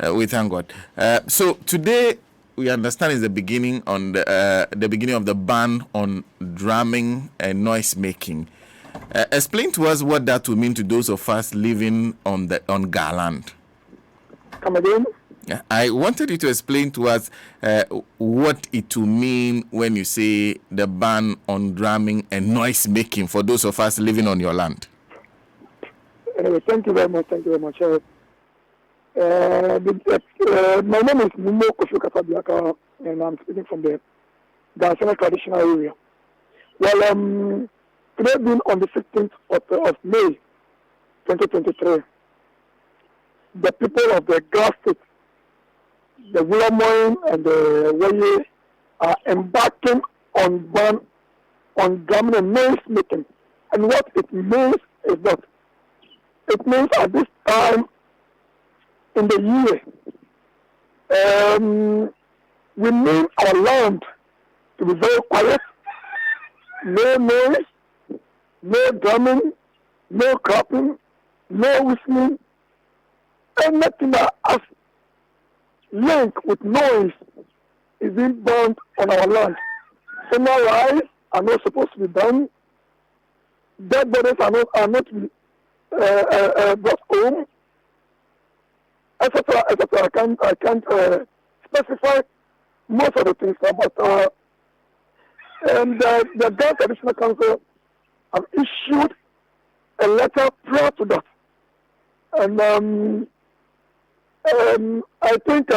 We thank God. So today we understand is the beginning on the beginning of the ban on drumming and noise making. Explain to us what that will mean to those of us living on Garland. Come again? I wanted you to explain to us what it will mean when you say the ban on drumming and noise making for those of us living on your land. Anyway, thank you very much. Thank you very much. My name is NUUMO KOFI DIAKA, and I'm speaking from the Asere traditional area. Well, today being on the 15th of May, 2023, the people of the Grass State, the Wulamoin and the Waye are embarking on ban on drumming and noise making. And what it means is that it means at this time in the year, we need our land to be very quiet, no noise, no drumming, no clapping, no whistling, anything that has link with noise is being banned on our land. Funeral rites are not supposed to be done. Dead bodies are not to be brought home, etc., etc. I can't specify most of the things, but the Ghana Traditional Council have issued a letter prior to that, and I think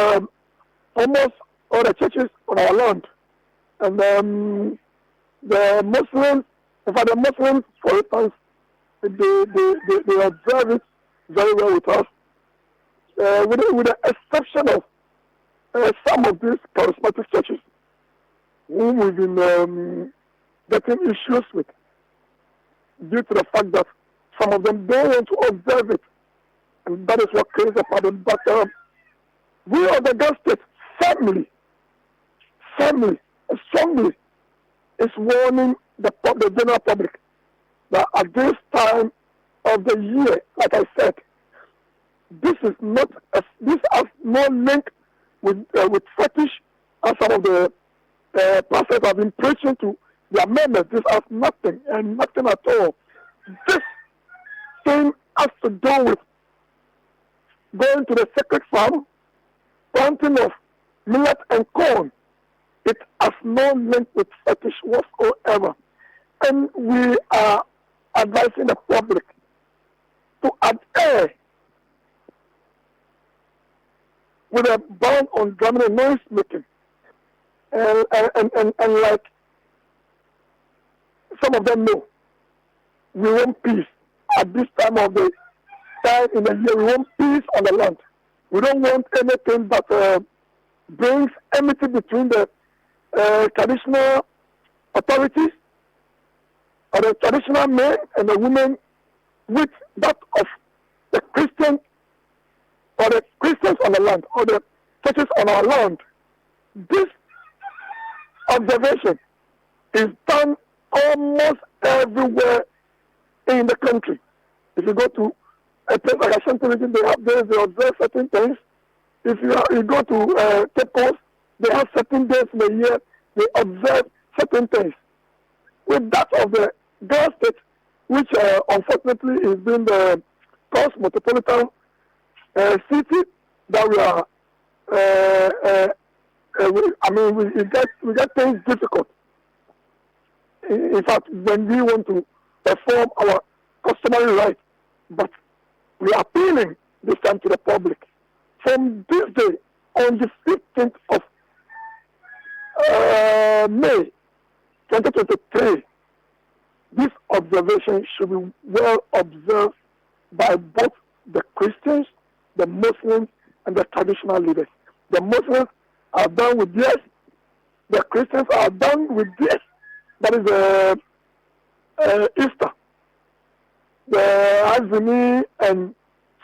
almost all the churches on our land, and the Muslims, for instance, they observe it very well with us, with the exception of some of these charismatic churches whom we've been getting issues with due to the fact that some of them don't want to observe it, and that is what creates a problem. But we are the Ghana State family, strongly is warning the general public that at this time of the year, like I said, this has no link with fetish, as some of the pastors have been preaching to their members. This has nothing at all. This thing has to do with going to the sacred farm, planting of millet and corn. It has no link with fetish whatsoever. And we are advising the public to adhere with a ban on drumming and noise making. And like some of them know, we want peace. At this time of the time in the year, we want peace on the land. We don't want anything that brings enmity between the traditional authorities or the traditional men and the women with that of the Christians or the Christians on the land or the churches on our land. This observation is done almost everywhere in the country. If you go to a place like Ashanti region, they observe certain things. If you go to Cape Coast, they have certain days in the year they observe certain things. With that of the Ghana State, which unfortunately is being the cosmopolitan city that we are, we get things difficult. In fact, when we want to perform our customary rights, but we are appealing this time to the public. From this day, on the 15th of May 2023, this observation should be well observed by both the Christians, the Muslims, and the traditional leaders. The Muslims are done with this. The Christians are done with this. That is Easter. The Azumi and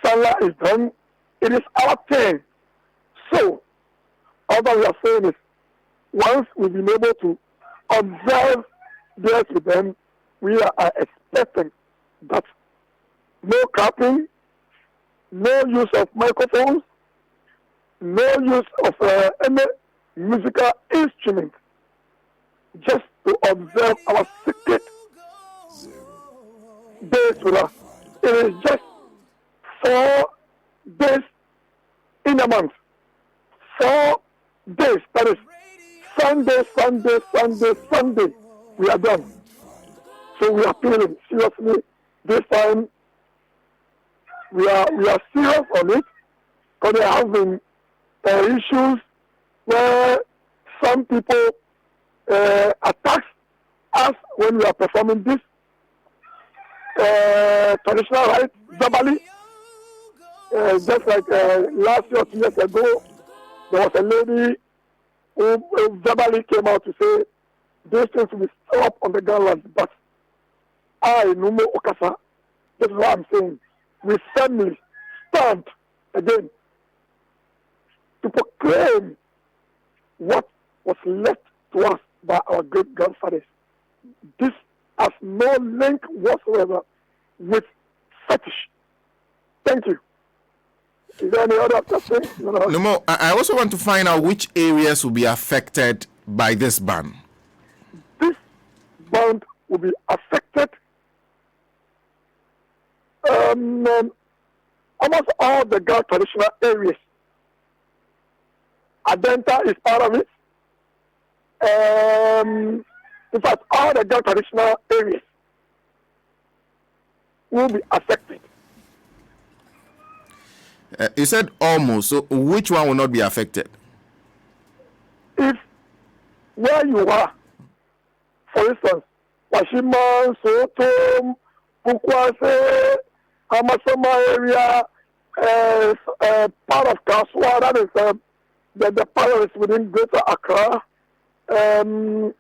Salah is done. It is our turn. So, all that we are saying is, once we've been able to observe this with them, we are expecting that no clapping, no use of microphones, no use of any musical instrument, just to observe our secret days with us. It is just 4 days in a month. 4 days, that is Sunday, Sunday, Sunday, Sunday. We are done. So we are feeling seriously this time. We are serious on it, because there have been issues where some people attack us when we are performing this traditional rite verbally. Just like last year or 2 years ago, there was a lady who verbally came out to say these things will be stopped on the ground. But I, NUUMO OKASSA, this is what I'm saying. We firmly stand again to proclaim what was left to us by our great grandfathers. This has no link whatsoever with fetish. Thank you. Is there any other question? NUUMO, I also want to find out which areas will be affected by this ban. This ban will be affected almost all the Ghana traditional areas. Adenta is part of it. In fact, all the Ghana traditional areas will be affected. You said almost, so which one will not be affected? If where you are, for instance, Washima, Soto, Bukwase, Hamasama area, part of Kaswa, that is the palace within Greater Accra. The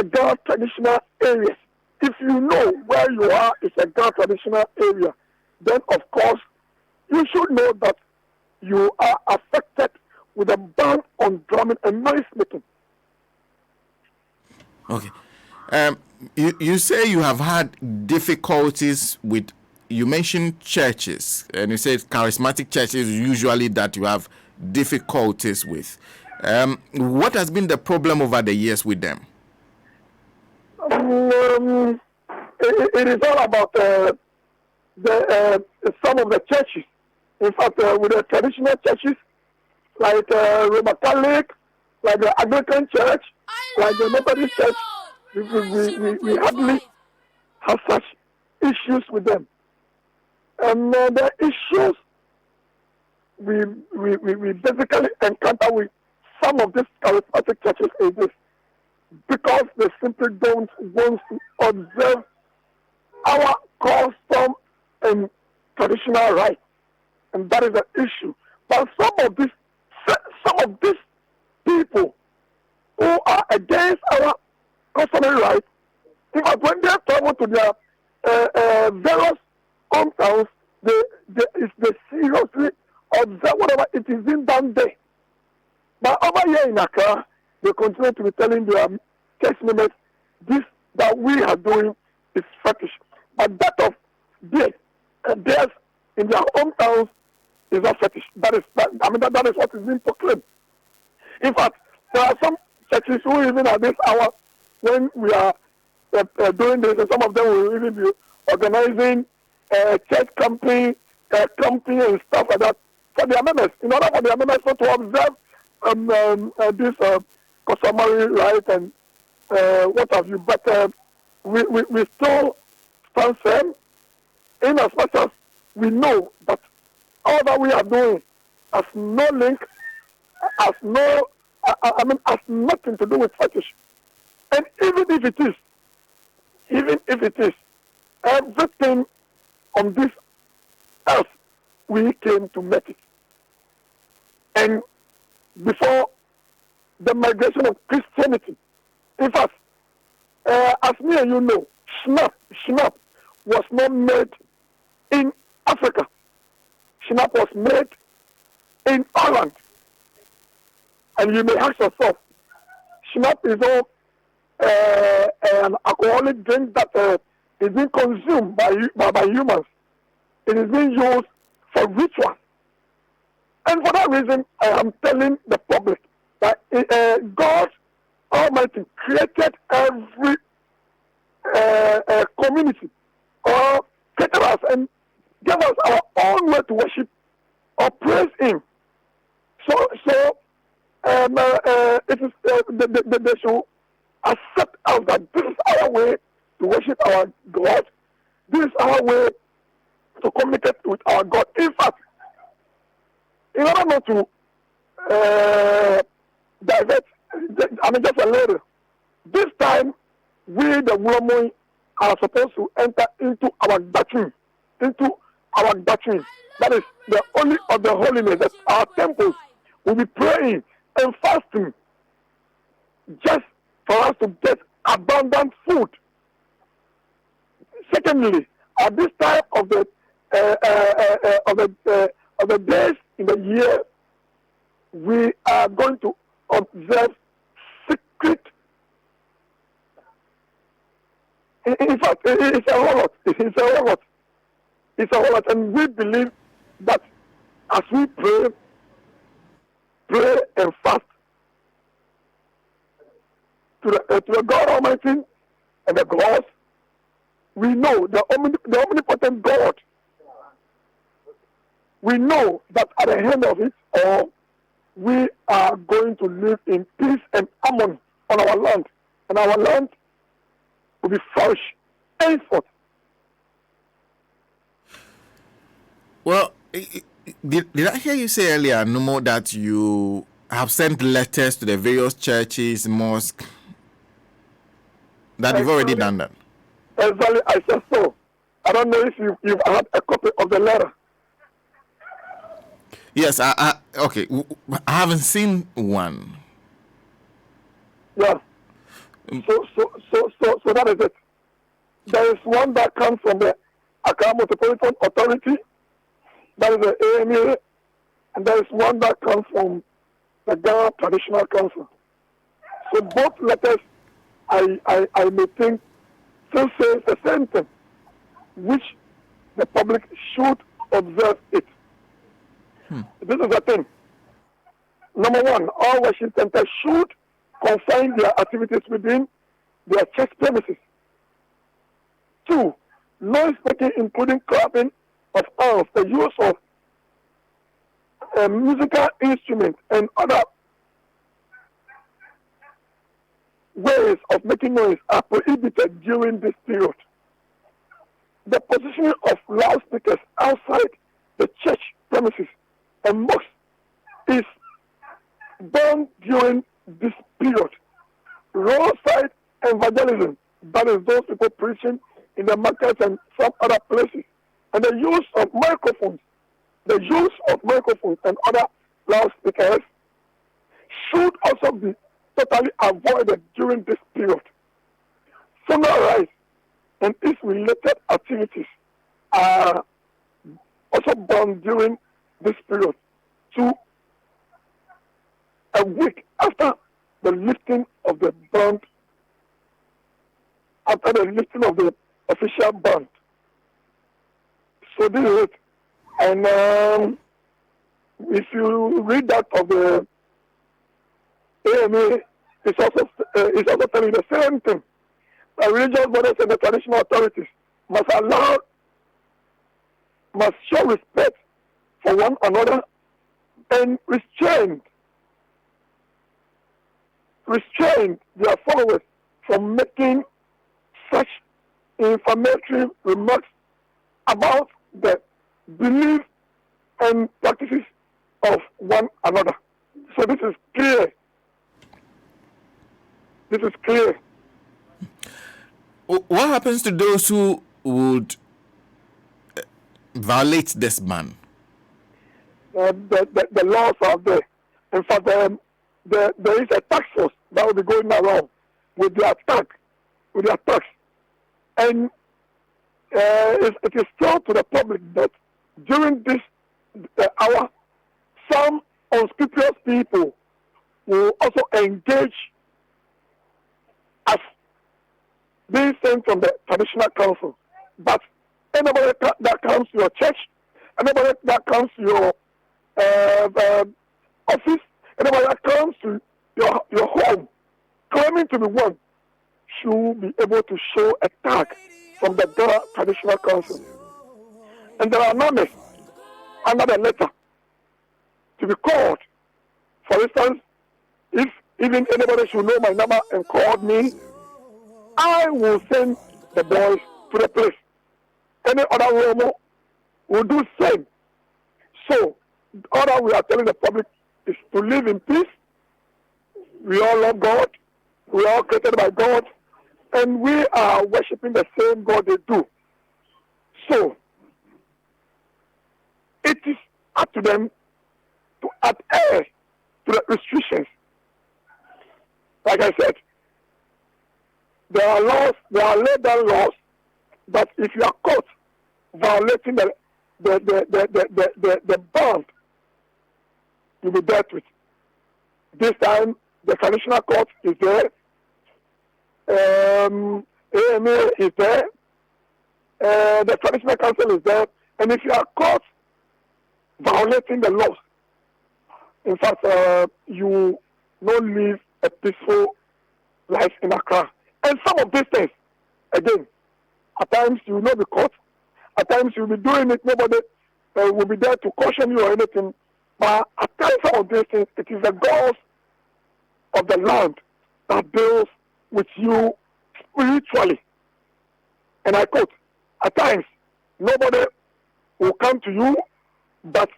Ghana traditional areas. If you know where you are is a Ghana traditional area, then of course you should know that you are affected with a ban on drumming and noise making. Okay. You say you have had difficulties with, you mentioned churches, and you said charismatic churches usually that you have difficulties with. What has been the problem over the years with them? It is all about some of the churches. In fact, with the traditional churches, like Roman Catholic, like the Anglican Church, like the Methodist Church, we hardly have such issues with them. And the issues we basically encounter with some of these charismatic churches is this, because they simply don't want to observe our custom and traditional rights, and that is the issue. But some of these people who are against our customary rights, in fact, when they travel to their various hometowns, they seriously observe whatever it is being done there. But over here in Accra, they continue to be telling their church members this that we are doing is fetish. But that of theirs in their hometowns is not fetish. That is what is being proclaimed. In fact, there are some churches who even at this hour, when we are doing this, and some of them will even be organizing church company and stuff like that for their members, in order for their members not to observe this customary right and what have you. But we still stand firm, in as much as we know that all that we are doing has no link, has nothing to do with fetish. And even if it is, everything on this earth, we came to make it. And before the migration of Christianity, in fact, as me and you know, Schnapp was not made in Africa. Schnapp was made in Holland. And you may ask yourself, Schnapp is all an alcoholic drink that is being consumed by humans. It is being used for rituals. And for that reason, I am telling the public that God Almighty created every community or created us and gave us our own way to worship or praise Him. So it is they should accept us that this is our way to worship our God. This is our way to communicate with our God. In fact, in order not to divert, just a little, this time we, the NUUMO, are supposed to enter into our doctrine. That is the only of the holiness, that our temples will be praying and fasting just for us to get abundant food. Secondly, at this time of the days in the year, we are going to observe secret. In fact, it's a whole lot, and we believe that as we pray and fast to the God Almighty and the gods, we know the omnipotent God. We know that at the end of it all, we are going to live in peace and harmony on our land, and our land will be flourish henceforth. Well, did I hear you say earlier, NUUMO, that you have sent letters to the various churches, mosques, that you've already done that? Exactly, I said so. I don't know if you've had a copy of the letter. Yes, okay. I haven't seen one. Yeah. So that is it. There is one that comes from the Accra Metropolitan Authority, that is the AMA, and there is one that comes from the Ghana Traditional Council. So both letters, I may think, still says the same thing, which the public should observe it. This is the thing. Number one, all worship centers should confine their activities within their church premises. 2, noisemaking, including clapping of arms, the use of musical instruments, and other ways of making noise are prohibited during this period. The positioning of loudspeakers outside the church premises and mosques is done during this period. Roadside evangelism, that is those people preaching in the markets and some other places, and the use of microphones and other loudspeakers should also be totally avoided during this period. Funeral rites and its related activities are also done during this period, to a week after the lifting of the ban, after the lifting of the official ban. So this is it. And if you read that of the AMA, it's also telling the same thing. The religious bodies and the traditional authorities must show respect for one another and restrain their followers from making such inflammatory remarks about the belief and practices of one another. So this is clear. What happens to those who would violate this ban? The laws are there. In fact, there is a tax force that will be going around with their tax. And it is told to the public that during this hour, some unscrupulous people will also engage as being sent from the traditional council. But anybody that comes to your church, anybody that comes to your office, anybody that comes to your home claiming to be one should be able to show a tag from the Ghana Traditional Council. And there are numbers under the letter to be called. For instance, if even anybody should know my number and call me, I will send the boys to the place. Any other NUUMO will do the same. So, all that we are telling the public is to live in peace. We all love God. We are all created by God. And we are worshiping the same God they do. So, it is up to them to adhere to the restrictions. Like I said, there are laws, there are laid down laws that if you are caught violating the bond, you'll be dealt with. This time, the traditional court is there. AMA is there. The traditional council is there. And if you are caught violating the laws, in fact, you don't live a peaceful life in Accra. And some of these things, again, at times you will not be caught. At times you will be doing it. Nobody will be there to caution you or anything. But at times, some of these things, it is the gods of the land that deals with you spiritually. And I quote, at times, nobody will come to you, but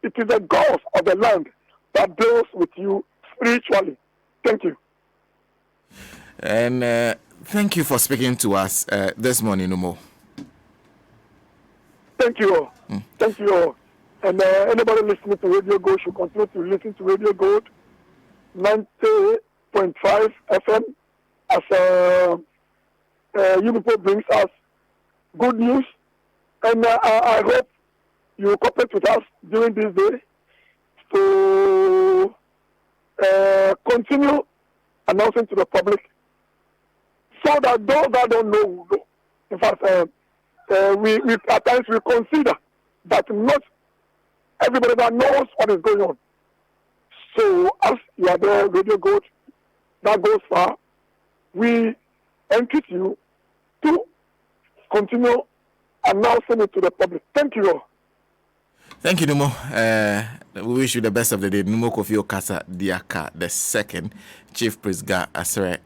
it is the gods of the land that deals with you spiritually. Thank you. And thank you for speaking to us this morning, NUUMO. Thank you all. Thank you all. And anybody listening to Radio Gold should continue to listen to Radio Gold 90.5 FM as you people brings us good news. And I hope you cooperate with us during this day to continue announcing to the public so that those that don't know will know. In fact, we at times we consider that not everybody that knows what is going on. So as you are there, Radio Gold, that goes far, we entreat you to continue announcing it to the public. Thank you all. Thank you, NUUMO. We wish you the best of the day. NUUMO KOFI OKASSA DIAKA, the second Chief Priest Asere